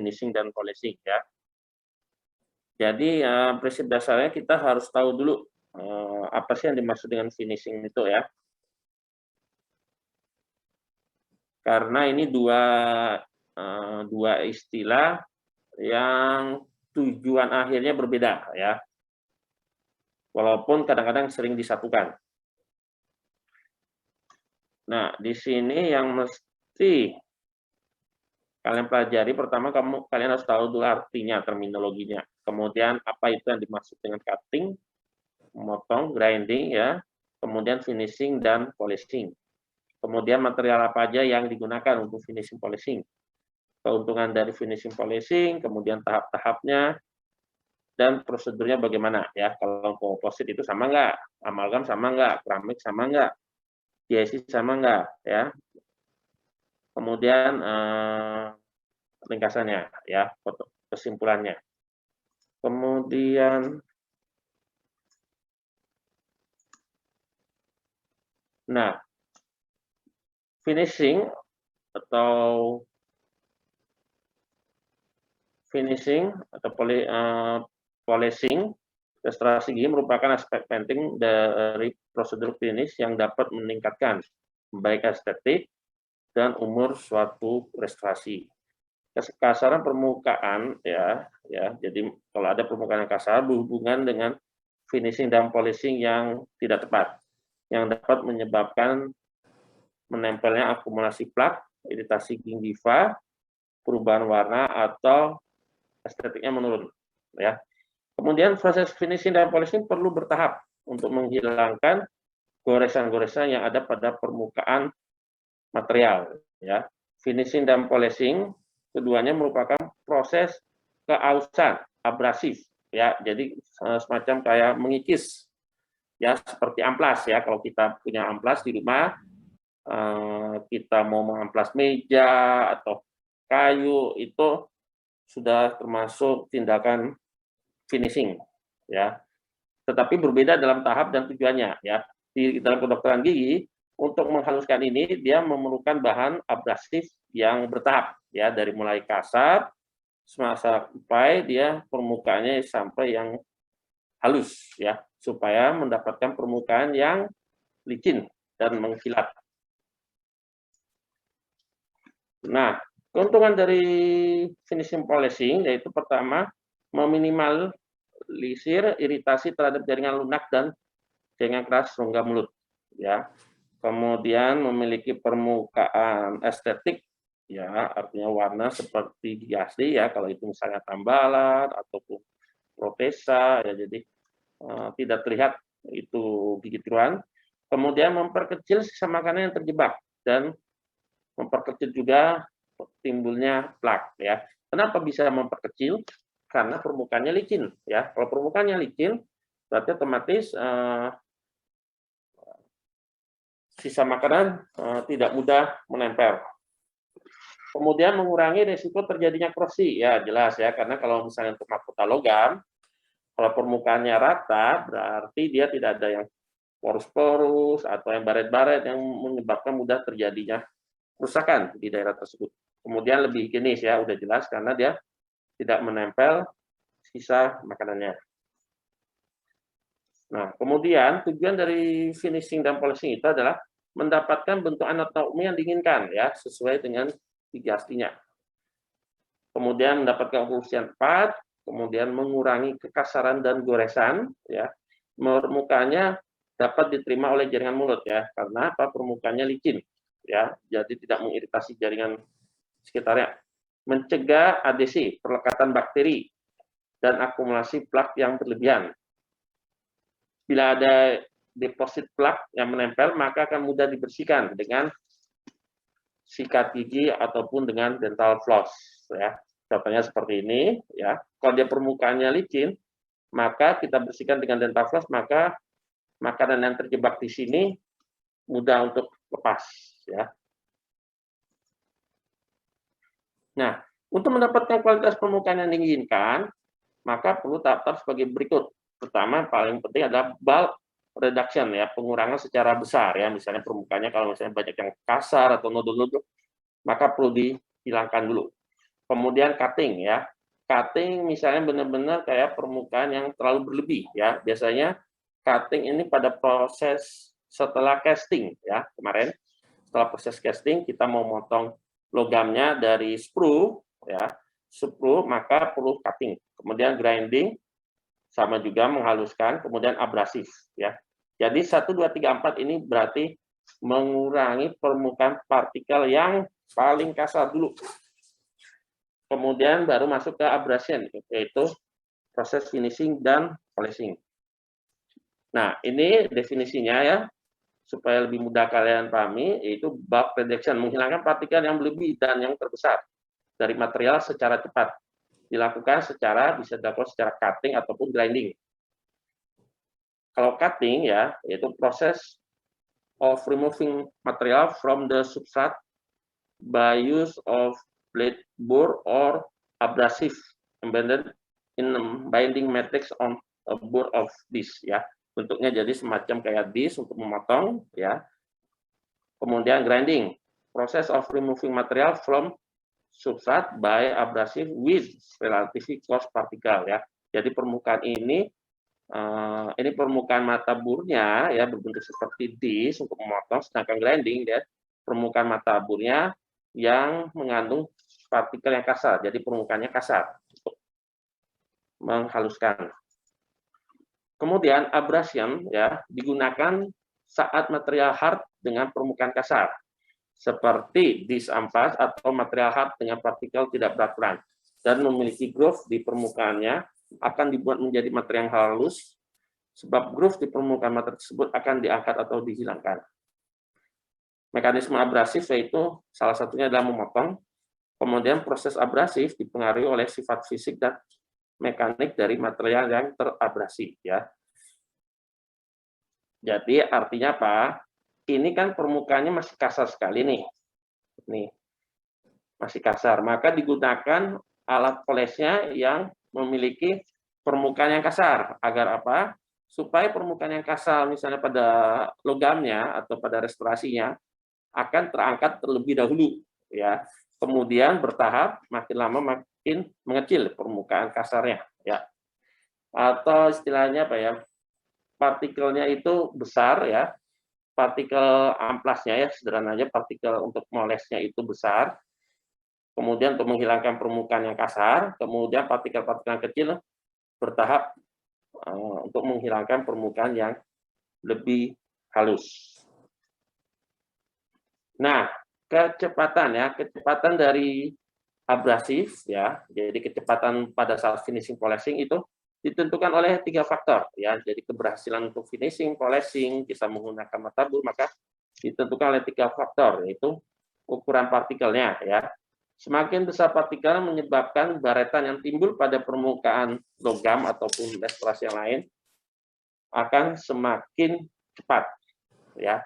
finishing dan polishing ya. Jadi prinsip dasarnya kita harus tahu dulu apa sih yang dimaksud dengan finishing itu ya. Karena ini dua istilah yang tujuan akhirnya berbeda ya. Walaupun kadang-kadang sering disatukan. Nah, di sini yang mesti kalian pelajari, pertama kalian harus tahu dulu artinya, terminologinya. Kemudian apa itu yang dimaksud dengan cutting, memotong, grinding ya. Kemudian finishing dan polishing. Kemudian material apa aja yang digunakan untuk finishing polishing. Keuntungan dari finishing polishing, kemudian tahap-tahapnya, dan prosedurnya bagaimana ya. Kalau komposit itu sama nggak, amalgam sama nggak, keramik sama nggak, PIC sama nggak ya. Kemudian ringkasannya ya, kesimpulannya. Kemudian finishing atau polishing restorasi gigi merupakan aspek penting dari prosedur klinis yang dapat meningkatkan baik estetik dan umur suatu restorasi. Keskasaran permukaan ya, jadi kalau ada permukaan yang kasar berhubungan dengan finishing dan polishing yang tidak tepat, yang dapat menyebabkan menempelnya akumulasi plak, iritasi gingiva, perubahan warna atau estetiknya menurun ya. Kemudian proses finishing dan polishing perlu bertahap untuk menghilangkan goresan-goresan yang ada pada permukaan material ya. Finishing dan polishing keduanya merupakan proses keausan abrasif ya. Jadi semacam kayak mengikis ya, seperti amplas ya. Kalau kita punya amplas di rumah, kita mau mengamplas meja atau kayu, itu sudah termasuk tindakan finishing ya. Tetapi berbeda dalam tahap dan tujuannya ya. Di dalam kedokteran gigi, untuk menghaluskan ini dia memerlukan bahan abrasif yang bertahap ya, dari mulai kasar sampai dia permukaannya sampai yang halus ya, supaya mendapatkan permukaan yang licin dan mengkilat. Nah, keuntungan dari finishing polishing yaitu pertama, meminimalisir iritasi terhadap jaringan lunak dan jaringan keras rongga mulut ya. Kemudian memiliki permukaan estetik ya, artinya warna seperti gigi asli ya, kalau itu misalnya tambalan ataupun protesa ya, jadi tidak terlihat itu gigi tiruan. Kemudian memperkecil sisa makanan yang terjebak dan memperkecil juga timbulnya plak ya. Kenapa bisa memperkecil? Karena permukaannya licin ya. Kalau permukaannya licin, berarti otomatis sisa makanan tidak mudah menempel. Kemudian mengurangi risiko terjadinya korosi ya, jelas ya, karena kalau misalnya untuk mahkota logam, kalau permukaannya rata berarti dia tidak ada yang porus-porus atau yang baret-baret yang menyebabkan mudah terjadinya kerusakan di daerah tersebut. Kemudian lebih higienis ya, udah jelas karena dia tidak menempel sisa makanannya. Nah, kemudian tujuan dari finishing dan polishing itu adalah mendapatkan bentuk anatomi yang diinginkan ya, sesuai dengan gigi aslinya. Kemudian mendapatkan okklusi yang tepat, kemudian mengurangi kekasaran dan goresan ya. Permukaannya dapat diterima oleh jaringan mulut ya, karena apa? Permukaannya licin ya, jadi tidak mengiritasi jaringan sekitarnya. Mencegah adesi, perlekatan bakteri dan akumulasi plak yang berlebihan. Bila ada deposit plak yang menempel, maka akan mudah dibersihkan dengan sikat gigi ataupun dengan dental floss ya. Contohnya seperti ini ya. Kalau dia permukaannya licin, maka kita bersihkan dengan dental floss, maka makanan yang terjebak di sini mudah untuk lepas ya. Nah, untuk mendapatkan kualitas permukaan yang diinginkan, maka perlu tahap-tahap sebagai berikut. Pertama, paling penting adalah bulk reduction ya, pengurangan secara besar ya. Misalnya permukaannya kalau misalnya banyak yang kasar atau nodul-nodul, maka perlu dihilangkan dulu. Kemudian cutting ya. Cutting misalnya benar-benar kayak permukaan yang terlalu berlebih ya. Biasanya cutting ini pada proses setelah casting ya. Kemarin setelah proses casting kita mau motong logamnya dari sprue ya. Sprue maka perlu cutting. Kemudian grinding sama juga menghaluskan, kemudian abrasif ya. Jadi 1 2 3 4 ini berarti mengurangi permukaan partikel yang paling kasar dulu. Kemudian baru masuk ke abrasion, yaitu proses finishing dan polishing. Nah, ini definisinya ya, supaya lebih mudah kalian pahami, yaitu bulk reduction, menghilangkan partikel yang berlebih dan yang terbesar dari material secara cepat. Dilakukan bisa dilakukan secara cutting ataupun grinding. Kalau cutting ya, yaitu proses of removing material from the substrate by use of blade bore or abrasive embedded in binding matrix on a bore of disc ya. Bentuknya jadi semacam kayak disc untuk memotong ya. Kemudian grinding, process of removing material from substrate by abrasive with relatively close particle ya. Jadi permukaan ini permukaan mata burnya ya berbentuk seperti disc untuk memotong, sedangkan grinding ya permukaan mata burnya yang mengandung partikel yang kasar, jadi permukaannya kasar untuk menghaluskan. Kemudian abrasion ya digunakan saat material hard dengan permukaan kasar, seperti disc amplas atau material hard dengan partikel tidak beraturan dan memiliki groove di permukaannya akan dibuat menjadi material yang halus, sebab groove di permukaan material tersebut akan diangkat atau dihilangkan. Mekanisme abrasif yaitu salah satunya adalah memotong. Kemudian proses abrasif dipengaruhi oleh sifat fisik dan mekanik dari material yang terabrasi ya. Jadi artinya apa? Ini kan permukaannya masih kasar sekali nih. Nih. Masih kasar, maka digunakan alat polesnya yang memiliki permukaan yang kasar. Agar apa? Supaya permukaan yang kasar misalnya pada logamnya atau pada restorasinya akan terangkat terlebih dahulu ya. Kemudian bertahap makin lama makin mengecil permukaan kasarnya ya. Atau istilahnya apa ya? Partikelnya itu besar ya. Partikel amplasnya ya sederhananya partikel untuk molesnya itu besar. Kemudian untuk menghilangkan permukaan yang kasar, kemudian partikel-partikel yang kecil bertahap untuk menghilangkan permukaan yang lebih halus. Nah, kecepatan dari abrasif ya, jadi kecepatan pada saat finishing polishing itu ditentukan oleh 3 faktor ya. Jadi keberhasilan untuk finishing, polishing, bisa menggunakan mata bur maka ditentukan oleh 3 faktor yaitu ukuran partikelnya ya. Semakin besar partikel menyebabkan baretan yang timbul pada permukaan logam ataupun restorasi yang lain akan semakin cepat ya.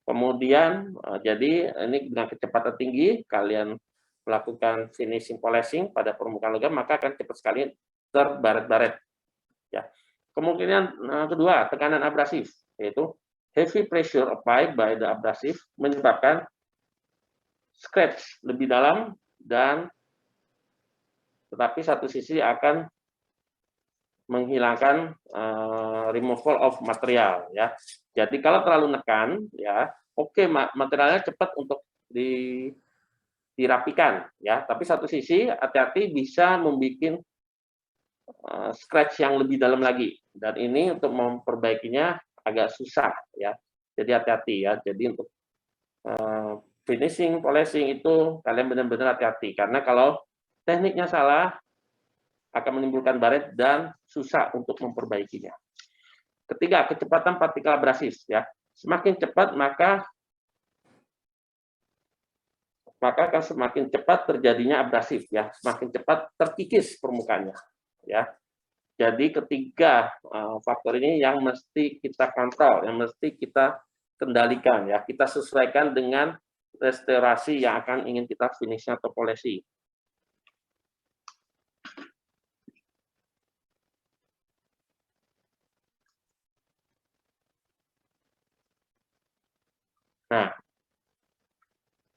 Kemudian, jadi ini dengan kecepatan tinggi, kalian melakukan finishing polishing pada permukaan logam, maka akan cepat sekali terbaret-baret. Ya. Kemungkinan kedua, tekanan abrasif, yaitu heavy pressure applied by the abrasive menyebabkan scratch lebih dalam dan tetapi satu sisi akan menghilangkan removal of material ya. Jadi kalau terlalu nekan ya, oke materialnya cepat untuk dirapikan ya, tapi satu sisi hati-hati bisa membuat scratch yang lebih dalam lagi dan ini untuk memperbaikinya agak susah ya. Jadi hati-hati ya. Jadi untuk finishing, polishing itu kalian benar-benar hati-hati karena kalau tekniknya salah akan menimbulkan baret dan susah untuk memperbaikinya. Ketiga, kecepatan partikel abrasif ya. Semakin cepat maka akan semakin cepat terjadinya abrasif ya. Semakin cepat terkikis permukaannya ya. Jadi ketiga faktor ini yang mesti kita kontrol, yang mesti kita kendalikan ya. Kita sesuaikan dengan restorasi yang akan ingin kita finish atau polisi. Nah,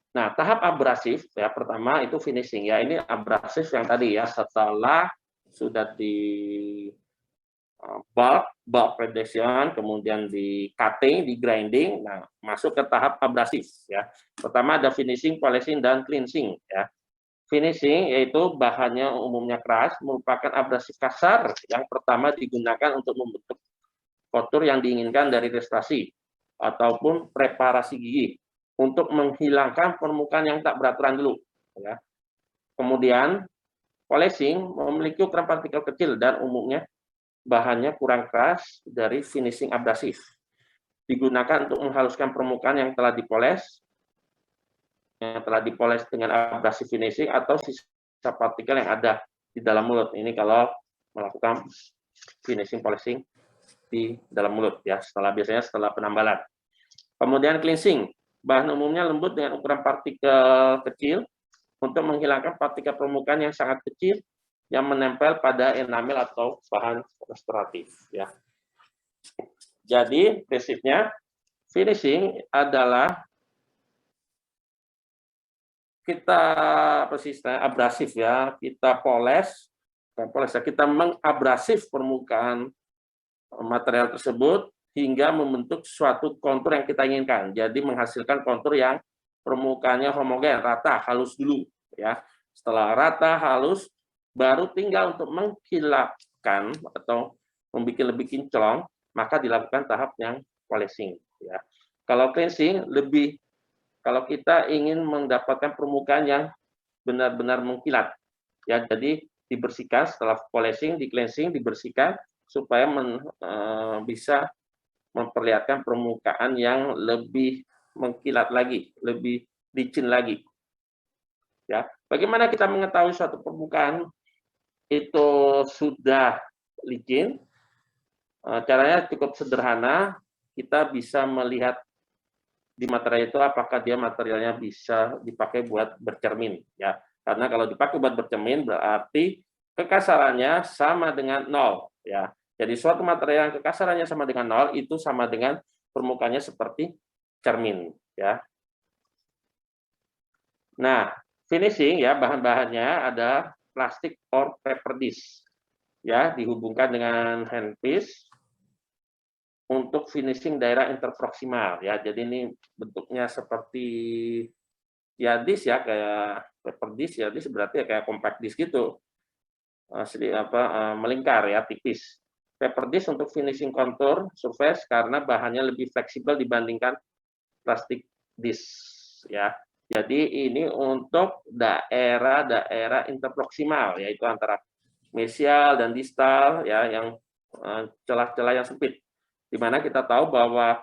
Nah, tahap abrasif ya pertama itu finishing ya. Ini abrasif yang tadi ya setelah sudah di bulk reduction, kemudian di cutting, di grinding, nah masuk ke tahap abrasif ya. Pertama ada finishing, polishing dan cleansing ya. Finishing yaitu bahannya umumnya keras, merupakan abrasif kasar yang pertama digunakan untuk membentuk kontur yang diinginkan dari restorasi ataupun preparasi gigi untuk menghilangkan permukaan yang tak beraturan dulu ya. Kemudian polishing memiliki ukuran partikel kecil dan umumnya bahannya kurang keras dari finishing abrasif. Digunakan untuk menghaluskan permukaan yang telah dipoles dengan abrasif finishing atau sisa partikel yang ada di dalam mulut. Ini kalau melakukan finishing polishing di dalam mulut ya, biasanya setelah penambalan. Kemudian cleansing, bahan umumnya lembut dengan ukuran partikel kecil untuk menghilangkan partikel permukaan yang sangat kecil yang menempel pada enamel atau bahan restoratif ya. Jadi prinsipnya finishing adalah kita abrasif ya, kita kita mengabrasif permukaan material tersebut hingga membentuk suatu kontur yang kita inginkan. Jadi menghasilkan kontur yang permukaannya homogen, rata, halus dulu ya. Setelah rata, halus, baru tinggal untuk menghilangkan atau membuat lebih kinclong, maka dilakukan tahap yang polishing ya. Kalau cleansing kalau kita ingin mendapatkan permukaan yang benar-benar mengkilat ya, jadi dibersihkan setelah polishing, di cleansing, dibersihkan supaya bisa memperlihatkan permukaan yang lebih mengkilat lagi, lebih licin lagi. Ya, bagaimana kita mengetahui suatu permukaan itu sudah licin? Caranya cukup sederhana, kita bisa melihat di material itu apakah dia materialnya bisa dipakai buat bercermin ya. Karena kalau dipakai buat bercermin berarti kekasarannya sama dengan 0 ya. Jadi suatu material yang kekasarannya sama dengan 0 itu sama dengan permukaannya seperti cermin ya. Nah, finishing ya bahan-bahannya ada plastik or paper disc ya, dihubungkan dengan handpiece untuk finishing daerah interproksimal ya. Jadi ini bentuknya seperti ya disk ya, kayak paper disc ya, disc berarti ya kayak compact disc gitu. Melingkar ya, tipis. Paper disc untuk finishing contour surface karena bahannya lebih fleksibel dibandingkan plastik disc ya. Jadi ini untuk daerah-daerah interproksimal yaitu antara mesial dan distal ya, yang celah-celah yang sempit. Di mana kita tahu bahwa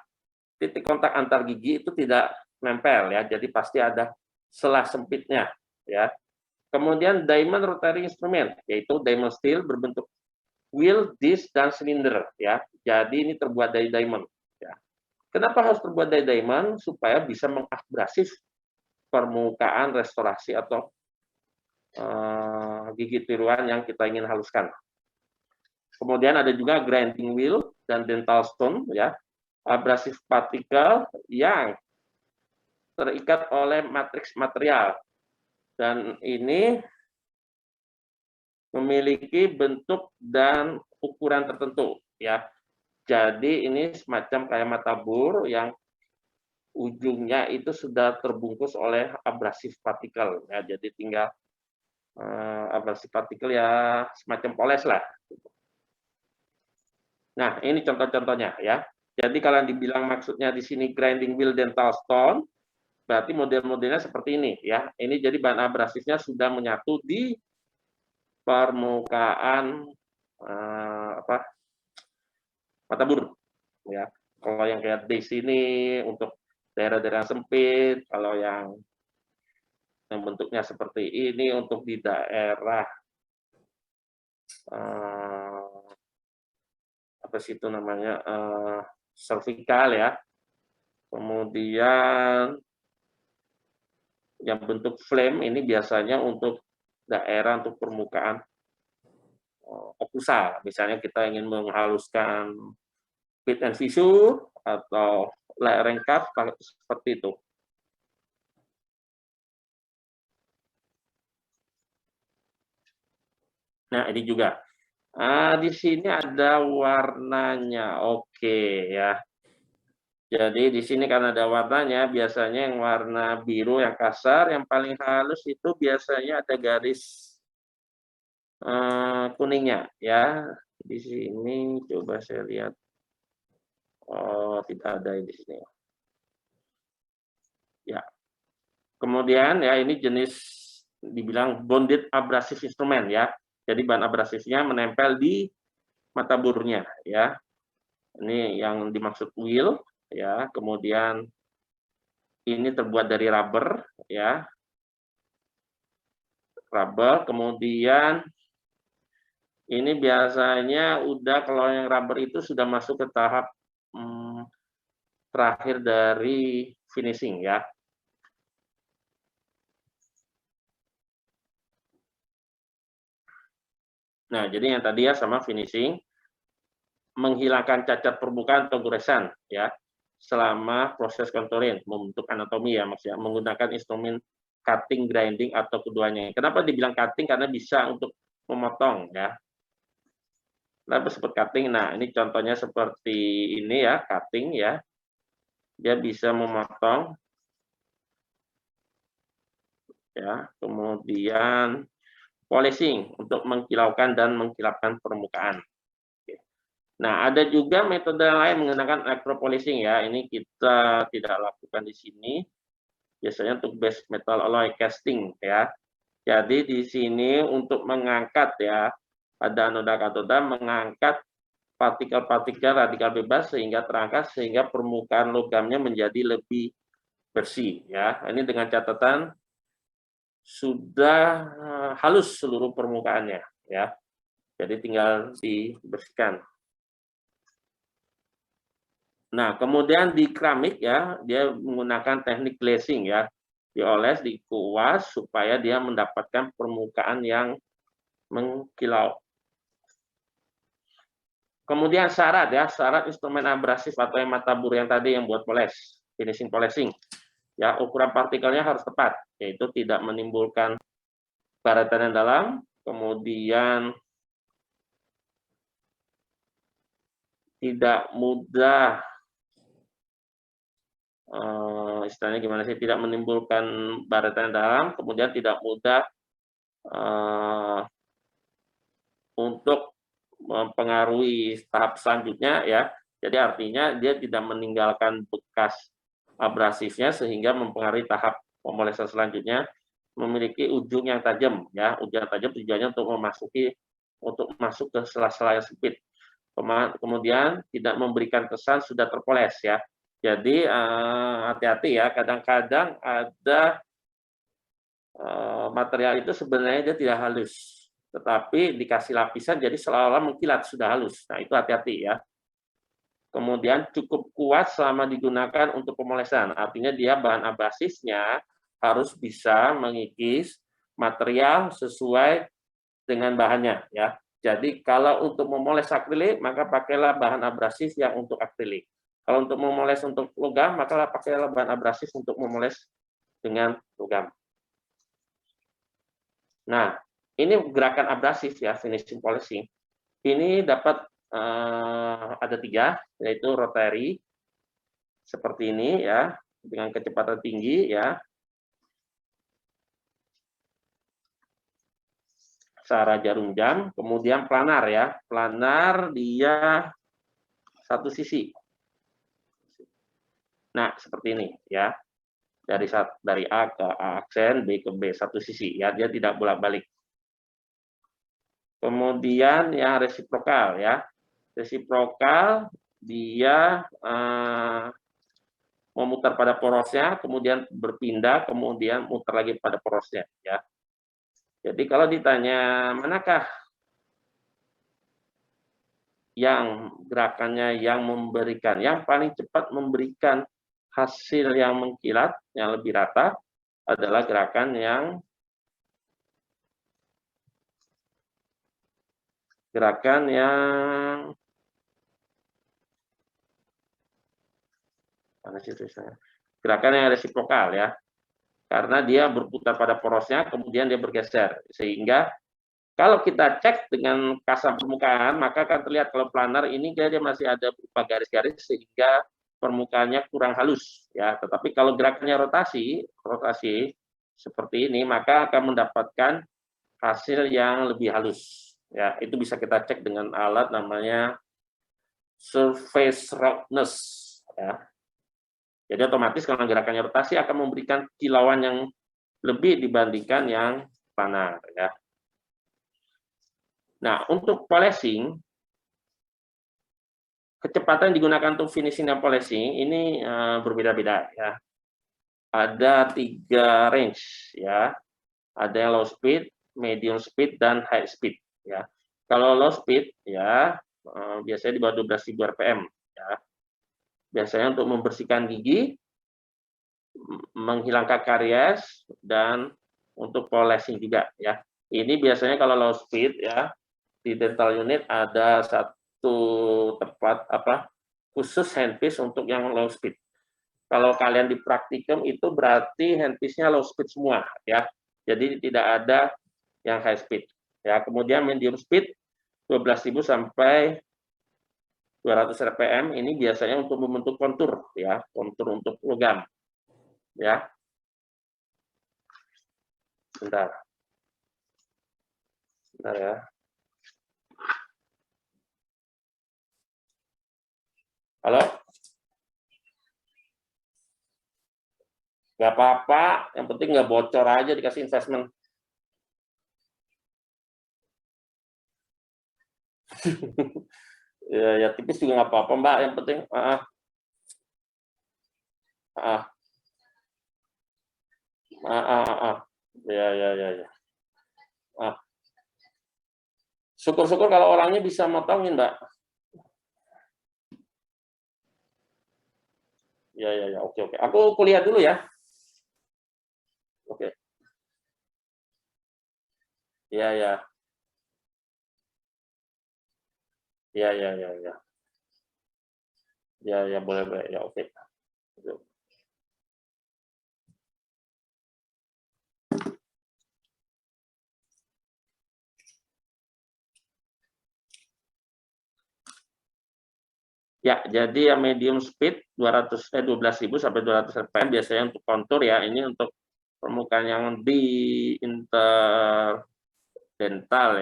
titik kontak antar gigi itu tidak nempel ya, jadi pasti ada celah sempitnya ya. Kemudian diamond rotary instrument, yaitu diamond steel berbentuk wheel, disc, dan silinder ya. Jadi ini terbuat dari diamond ya. Kenapa harus terbuat dari diamond? Supaya bisa mengabrasif permukaan restorasi atau gigi tiruan yang kita ingin haluskan. Kemudian ada juga grinding wheel dan dental stone ya, abrasif partikel yang terikat oleh matriks material. Dan ini memiliki bentuk dan ukuran tertentu ya. Jadi ini semacam kayak mata bur yang ujungnya itu sudah terbungkus oleh abrasif partikel ya. Jadi tinggal abrasif partikel ya semacam poles lah. Nah, ini contoh-contohnya ya. Jadi kalau dibilang maksudnya di sini grinding wheel dental stone, berarti model-modelnya seperti ini ya. Ini jadi bahan abrasifnya sudah menyatu di permukaan mata bur ya. Kalau yang kayak di sini untuk daerah-daerah sempit, kalau yang bentuknya seperti ini untuk di daerah apa sih itu namanya cervical ya. Kemudian yang bentuk flame ini biasanya untuk daerah untuk permukaan okusal. Misalnya kita ingin menghaluskan pit and fissure atau layering cut seperti itu. Nah, ini juga. Di sini ada warnanya. Oke, ya. Jadi di sini karena ada warnanya, biasanya yang warna biru yang kasar, yang paling halus itu biasanya ada garis kuningnya, ya. Di sini coba saya lihat. Oh, tidak ada di sini. Ya. Kemudian ya ini jenis dibilang bonded abrasive instrument ya. Jadi bahan abrasifnya menempel di mata burnya ya. Ini yang dimaksud wheel ya. Kemudian ini terbuat dari rubber ya. Rubber, kemudian ini biasanya udah kalau yang rubber itu sudah masuk ke tahap terakhir dari finishing ya. Nah, jadi yang tadi ya sama finishing, menghilangkan cacat permukaan atau goresan ya selama proses contouring membentuk anatomi ya maksudnya menggunakan instrumen cutting, grinding atau keduanya. Kenapa dibilang cutting? Karena bisa untuk memotong ya. Kenapa disebut cutting? Nah, ini contohnya seperti ini ya, cutting ya. Dia bisa memotong ya. Kemudian polishing untuk mengkilaukan dan mengkilapkan permukaan. Nah, ada juga metode lain menggunakan electropolishing ya. Ini kita tidak lakukan di sini. Biasanya untuk base metal alloy casting ya. Jadi di sini untuk mengangkat ya, ada anoda katoda mengangkat partikel-partikel radikal bebas sehingga terangkat sehingga permukaan logamnya menjadi lebih bersih ya. Ini dengan catatan sudah halus seluruh permukaannya ya. Jadi tinggal dibersihkan. Nah, kemudian di keramik ya, dia menggunakan teknik glazing ya. Dioles, dikuas supaya dia mendapatkan permukaan yang mengkilau. Kemudian syarat ya, syarat instrumen abrasif atau yang mata bur yang tadi yang buat poles, finishing polishing. Ya, ukuran partikelnya harus tepat, yaitu tidak menimbulkan baratan yang dalam, kemudian tidak mudah istilahnya gimana sih, tidak menimbulkan baratan yang dalam, kemudian tidak mudah untuk mempengaruhi tahap selanjutnya ya. Jadi artinya dia tidak meninggalkan bekas abrasifnya sehingga mempengaruhi tahap pemolesan selanjutnya, memiliki ujung yang tajam ya. Ujung yang tajam tujuannya untuk masuk ke sela-sela yang sempit. Kemudian tidak memberikan kesan sudah terpoles ya. Jadi hati-hati ya, kadang-kadang ada material itu sebenarnya dia tidak halus, tetapi dikasih lapisan jadi seolah-olah mengkilat sudah halus. Nah, itu hati-hati ya. Kemudian cukup kuat selama digunakan untuk pemolesan. Artinya dia bahan abrasifnya harus bisa mengikis material sesuai dengan bahannya ya. Jadi kalau untuk memoles akrilik maka pakailah bahan abrasif yang untuk akrilik. Kalau untuk memoles untuk logam maka pakailah bahan abrasif untuk memoles dengan logam. Nah, ini gerakan abrasif ya, finishing polishing. Ini dapat ada 3, yaitu rotary, seperti ini ya, dengan kecepatan tinggi ya. Searah jarum jam, kemudian planar ya. Planar dia satu sisi. Nah, seperti ini ya. Dari A ke A aksen, B ke B, satu sisi ya, dia tidak bolak-balik. Kemudian yang resiprokal ya. Resiprokal dia memutar pada porosnya, kemudian berpindah, kemudian muter lagi pada porosnya. Ya. Jadi kalau ditanya manakah yang gerakannya yang memberikan, yang paling cepat memberikan hasil yang mengkilat, yang lebih rata, adalah gerakan yang gerakan yang resiprokal ya, karena dia berputar pada porosnya, kemudian dia bergeser, sehingga Kalau kita cek dengan kasar permukaan, maka akan terlihat kalau planar ini dia masih ada berupa garis-garis sehingga permukaannya kurang halus, ya. Tetapi kalau gerakannya rotasi seperti ini, maka akan mendapatkan hasil yang lebih halus. Ya, itu bisa kita cek dengan alat namanya surface roughness. Ya. Jadi otomatis karena gerakannya rotasi akan memberikan kilauan yang lebih dibandingkan yang planar. Ya. Nah, untuk polishing, kecepatan yang digunakan untuk finishing dan polishing ini berbeda-beda. Ya. Ada 3 range, ya. Ada yang low speed, medium speed, dan high speed. Ya. Kalau low speed, ya biasanya di bawah 12.000 rpm. Ya. Biasanya untuk membersihkan gigi, menghilangkan karies, dan untuk polishing juga. Ya. Ini biasanya kalau low speed, ya, di dental unit ada satu tempat khusus handpiece untuk yang low speed. Kalau kalian di praktikum itu berarti handpiece-nya low speed semua, ya. Jadi tidak ada yang high speed. Ya, kemudian medium speed 12.000 sampai 200 rpm ini biasanya untuk membentuk kontur, ya, kontur untuk logam. Ya. Bentar. Bentar ya. Halo? Nggak apa-apa, yang penting nggak bocor aja dikasih investment. Ya tipis juga nggak apa-apa, Mbak, yang penting ya. Syukur-syukur kalau orangnya bisa motongin, Mbak. Ya, oke. Aku kuliah dulu ya. Oke. Ya. Ya. Ya, boleh. Ya, oke. Ya, jadi yang medium speed 12.000 sampai 200 rpm biasanya untuk kontur ya. Ini untuk permukaan yang di interdental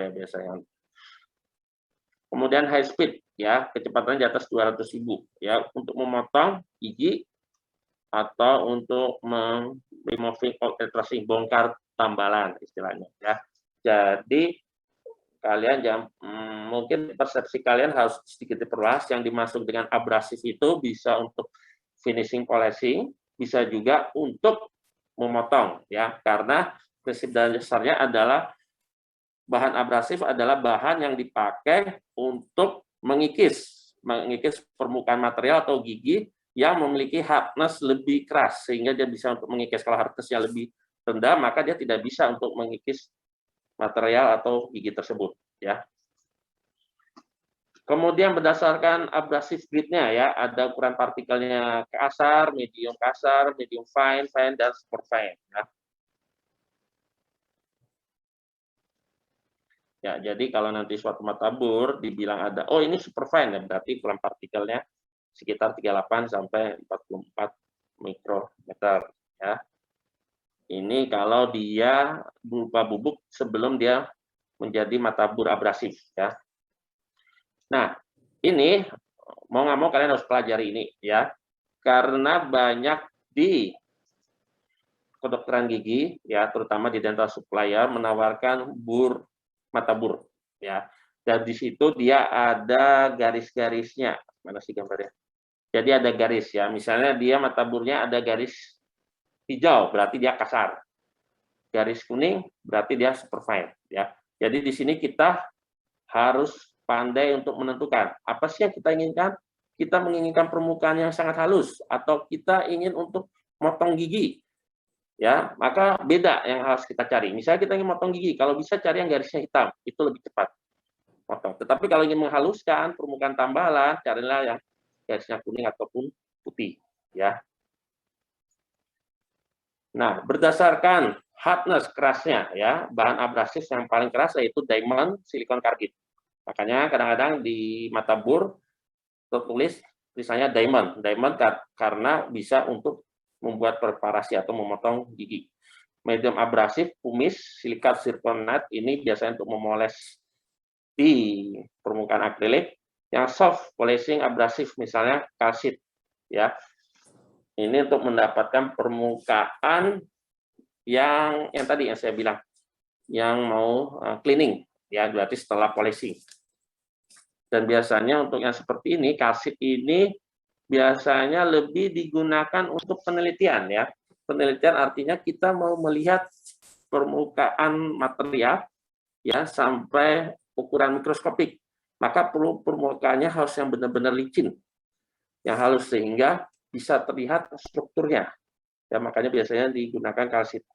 ya biasanya. Kemudian high speed ya, kecepatan di atas 200.000 ya untuk memotong gigi atau untuk removing occlusion, bongkar tambalan istilahnya ya. Jadi kalian mungkin persepsi kalian harus sedikit diperluas. Yang dimaksud dengan abrasif itu bisa untuk finishing, polishing, bisa juga untuk memotong ya, karena prinsip dasarnya adalah bahan abrasif adalah bahan yang dipakai untuk mengikis permukaan material atau gigi yang memiliki hardness lebih keras sehingga dia bisa untuk mengikis. Kalau hardness-nya lebih rendah maka dia tidak bisa untuk mengikis material atau gigi tersebut ya. Kemudian berdasarkan abrasive grade-nya ya, ada ukuran partikelnya kasar, medium fine, dan super fine ya. Ya, jadi kalau nanti suatu matabur dibilang ada ini super fine ya, berarti ukuran partikelnya sekitar 38 sampai 44 mikrometer ya. Ini kalau dia berupa bubuk sebelum dia menjadi matabur abrasif ya. Nah, ini mau nggak mau kalian harus pelajari ini ya, karena banyak di kedokteran gigi ya, terutama di dental supplier menawarkan matabur ya. Dan di situ dia ada garis-garisnya. Mana sih gambarnya? Jadi ada garis ya. Misalnya dia mataburnya ada garis hijau, berarti dia kasar. Garis kuning berarti dia superfine ya. Jadi di sini kita harus pandai untuk menentukan apa sih yang kita inginkan. Kita menginginkan permukaan yang sangat halus atau kita ingin untuk motong gigi. Ya, maka beda yang harus kita cari. Misalnya kita ingin motong gigi, kalau bisa cari yang garisnya hitam, itu lebih cepat motong. Tetapi kalau ingin menghaluskan permukaan tambalan, carilah yang garisnya kuning ataupun putih ya. Nah, berdasarkan hardness, kerasnya ya, bahan abrasif yang paling keras yaitu diamond silikon karbid. Makanya kadang-kadang di mata bur tertulis misalnya diamond karena bisa untuk membuat perforasi atau memotong gigi. Medium abrasif, kumis, silikat zirconate ini biasanya untuk memoles di permukaan akrilik. Yang soft polishing abrasif misalnya kalsit ya. Ini untuk mendapatkan permukaan yang tadi yang saya bilang yang mau cleaning ya, berarti setelah polishing. Dan biasanya untuk yang seperti ini, kalsit ini biasanya lebih digunakan untuk penelitian ya. Penelitian artinya kita mau melihat permukaan material ya sampai ukuran mikroskopik. Maka perlu permukaannya harus yang benar-benar licin, yang halus sehingga bisa terlihat strukturnya. Ya makanya biasanya digunakan kalsit.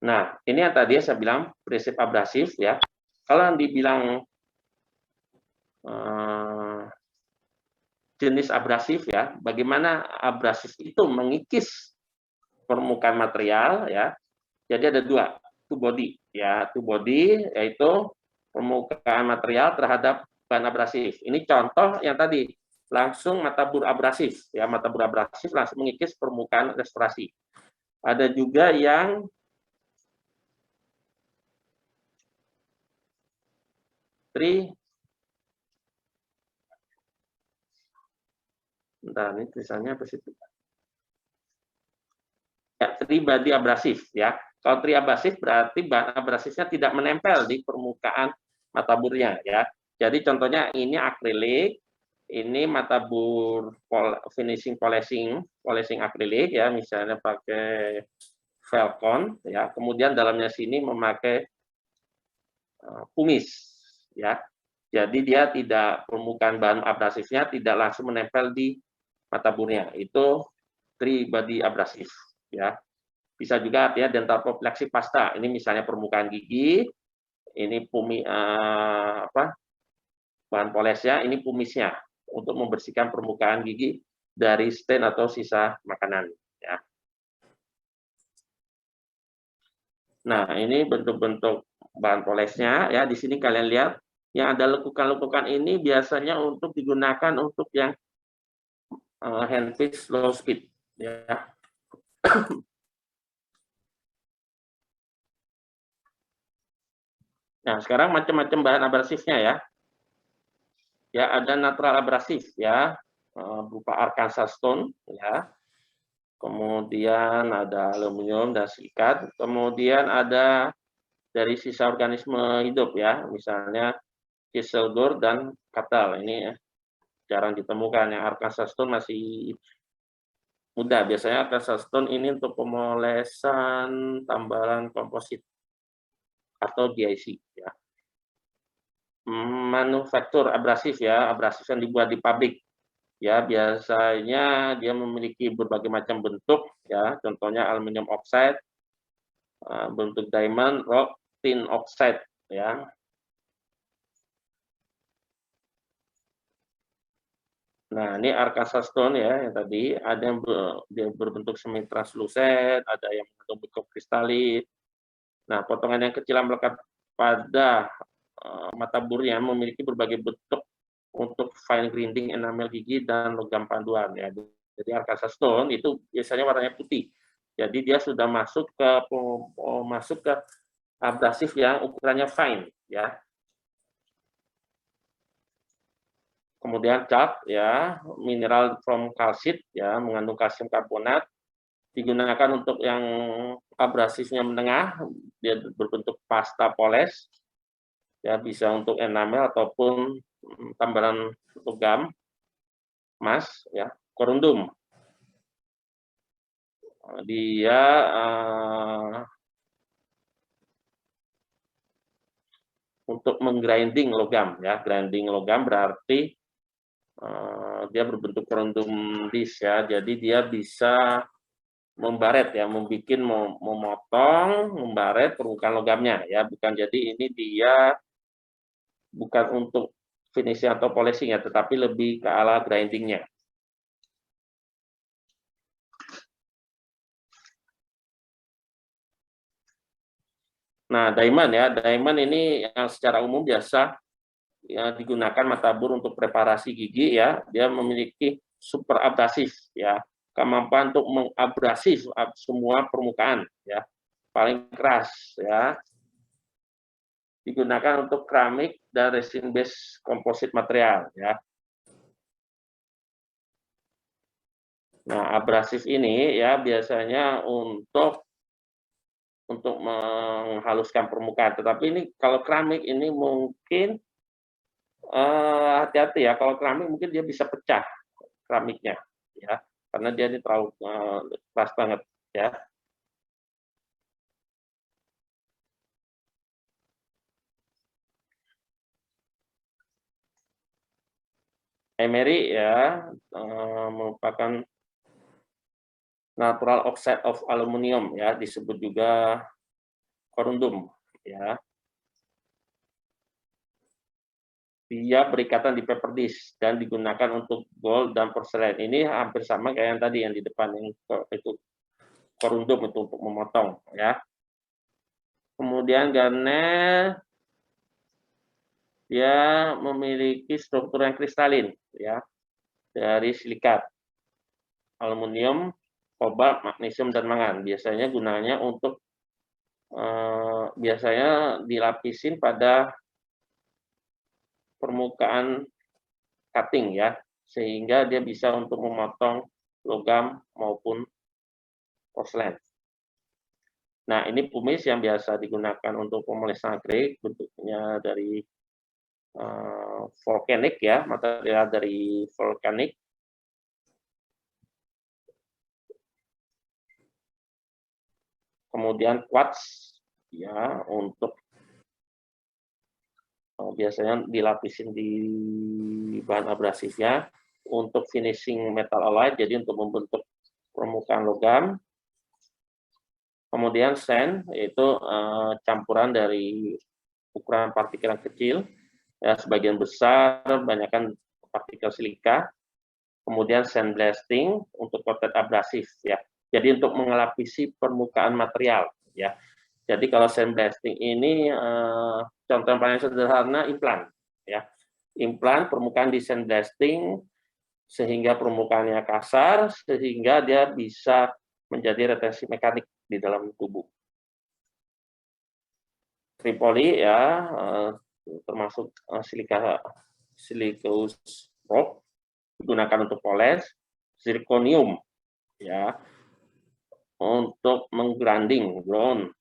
Nah, ini yang tadi saya bilang prinsip abrasif ya. Kalau yang dibilang jenis abrasif ya, bagaimana abrasif itu mengikis permukaan material ya. Jadi ada dua, two body ya, two body yaitu permukaan material terhadap bahan abrasif. Ini contoh yang tadi langsung mata bur abrasif ya, mata bur abrasif langsung mengikis permukaan restorasi. Ada juga yang ini tulisannya apa sih? Ya, tri-body abrasif ya. Kalau tri-abrasif berarti bahan abrasifnya tidak menempel di permukaan mata burnya ya. Jadi contohnya ini akrilik, ini mata bur finishing polishing akrilik ya, misalnya pakai Velcon ya. Kemudian dalamnya sini memakai kumis ya. Jadi dia tidak permukaan bahan abrasifnya tidak langsung menempel di mata burnya. Itu tri-body abrasif ya. Bisa juga artinya dental prophylaxis pasta. Ini misalnya permukaan gigi, ini bahan polesnya, ini pumisnya untuk membersihkan permukaan gigi dari stain atau sisa makanan ya. Nah, ini bentuk-bentuk bahan polesnya ya. Di sini kalian lihat yang ada lekukan-lekukan ini biasanya untuk digunakan untuk yang hand pitch low speed ya. Nah, sekarang macam-macam bahan abrasifnya ya. Ya, ada natural abrasif ya, berupa Arkansas stone ya. Kemudian ada aluminium dan silikat. Kemudian ada dari sisa organisme hidup ya, misalnya kieselguhr dan katal. Ini ya, jarang ditemukan. Yang Arkansas stone masih mudah. Biasanya Arkansas stone ini untuk pemolesan tambalan komposit atau DIC ya. Manufaktur abrasif ya, abrasif yang dibuat di pabrik ya, biasanya dia memiliki berbagai macam bentuk ya, contohnya aluminium oxide, bentuk diamond, rock, tin oxide ya. Nah, ini Arkansas stone ya, yang tadi ada yang dia berbentuk semi translucent, ada yang mengandung bentuk kristalit. Nah, potongan yang kecil yang melekat pada mata burnya memiliki berbagai bentuk untuk fine grinding enamel gigi dan logam panduan ya. Jadi Arkansas stone itu biasanya warnanya putih. Jadi dia sudah masuk ke abrasif yang ukurannya fine ya. Kemudian cat ya, mineral from calcite ya, mengandung kalsium karbonat, digunakan untuk yang abrasifnya menengah, dia berbentuk pasta poles ya, bisa untuk enamel ataupun tambahan logam emas ya. Korundum dia untuk menggrinding logam ya, grinding logam berarti dia berbentuk korundum disk ya, jadi dia bisa membaret ya, memotong, membaret permukaan logamnya ya, bukan jadi ini dia bukan untuk finishing atau polishing ya, tetapi lebih ke arah grindingnya. Nah, diamond ya, diamond ini yang secara umum biasa ya, digunakan matabur untuk preparasi gigi ya. Dia memiliki super abrasif ya, kemampuan untuk mengabrasi semua permukaan ya, paling keras ya. Digunakan untuk keramik dan resin base komposit material ya. Nah, abrasif ini ya biasanya untuk menghaluskan permukaan. Tetapi ini kalau keramik ini mungkin hati-hati ya. Kalau keramik mungkin dia bisa pecah keramiknya, ya, karena dia ini terlalu keras banget, ya. Emery ya merupakan natural oxide of aluminium ya, disebut juga corundum ya. Dia berikatan di paper disk dan digunakan untuk gold dan porselen. Ini hampir sama kayak yang tadi yang di depan yang itu corundum itu untuk memotong ya. Kemudian garnet dia memiliki struktur yang kristalin ya, dari silikat, aluminium, kobalt, magnesium dan mangan. Biasanya gunanya untuk biasanya dilapisin pada permukaan cutting ya, sehingga dia bisa untuk memotong logam maupun porselen. Nah, ini pumice yang biasa digunakan untuk pemelisan akrilik, bentuknya dari volkanik ya, material dari volkanik. Kemudian quartz ya, untuk biasanya dilapisin di bahan abrasifnya untuk finishing metal alloy, jadi untuk membentuk permukaan logam. Kemudian sand, yaitu campuran dari ukuran partikel yang kecil, ya, sebagian besar banyakkan partikel silika. Kemudian sandblasting untuk coated abrasif ya. Jadi untuk mengelapisi permukaan material ya. Jadi kalau sandblasting ini contoh yang paling sederhana implan ya. Implan permukaan di sandblasting sehingga permukaannya kasar sehingga dia bisa menjadi retensi mekanik di dalam tubuh. Tripoli ya termasuk silicous rock digunakan untuk poles, zirconium ya untuk menggrinding ground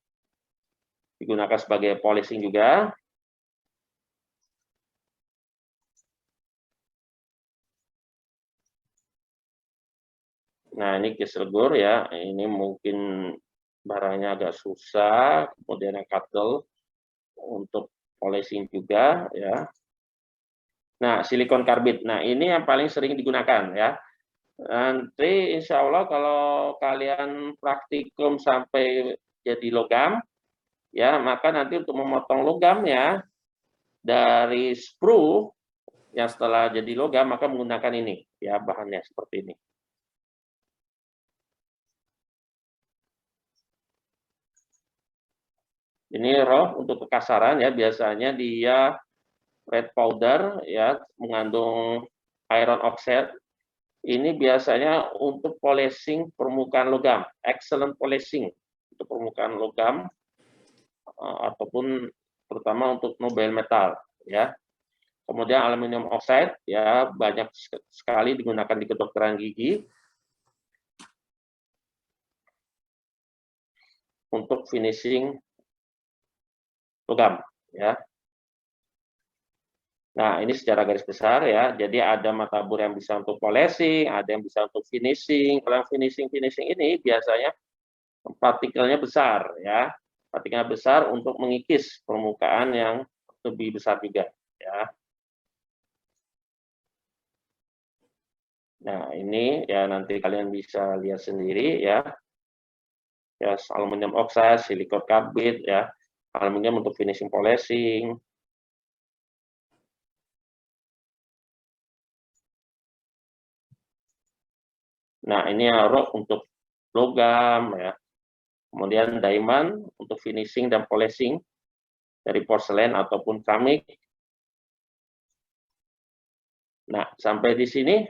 digunakan sebagai polishing juga. Nah, ini kiselgur ya, ini mungkin barangnya agak susah, kemudian yang cuttle untuk polishing juga ya. Nah, silikon karbid. Nah, ini yang paling sering digunakan ya. Nanti insya Allah kalau kalian praktikum sampai jadi logam, ya maka nanti untuk memotong logamnya dari sprue yang setelah jadi logam maka menggunakan ini ya bahannya seperti ini. Ini roh untuk kekasaran ya, biasanya dia red powder ya, mengandung iron oxide. Ini biasanya untuk polishing permukaan logam, excellent polishing untuk permukaan logam ataupun terutama untuk noble metal ya. Kemudian aluminium oxide ya banyak sekali digunakan di kedokteran gigi untuk finishing logam ya. Nah, ini secara garis besar ya. Jadi ada matabur yang bisa untuk polishing, ada yang bisa untuk finishing. Kalau yang finishing ini biasanya partikelnya besar ya. Partikelnya besar untuk mengikis permukaan yang lebih besar juga ya. Nah, ini ya nanti kalian bisa lihat sendiri ya. Ya, aluminium oxide, silikon karbid ya. Aluminium untuk finishing polishing. Nah, ini rock untuk logam ya. kemudian diamond untuk finishing dan polishing dari porselen ataupun keramik. Nah, sampai di sini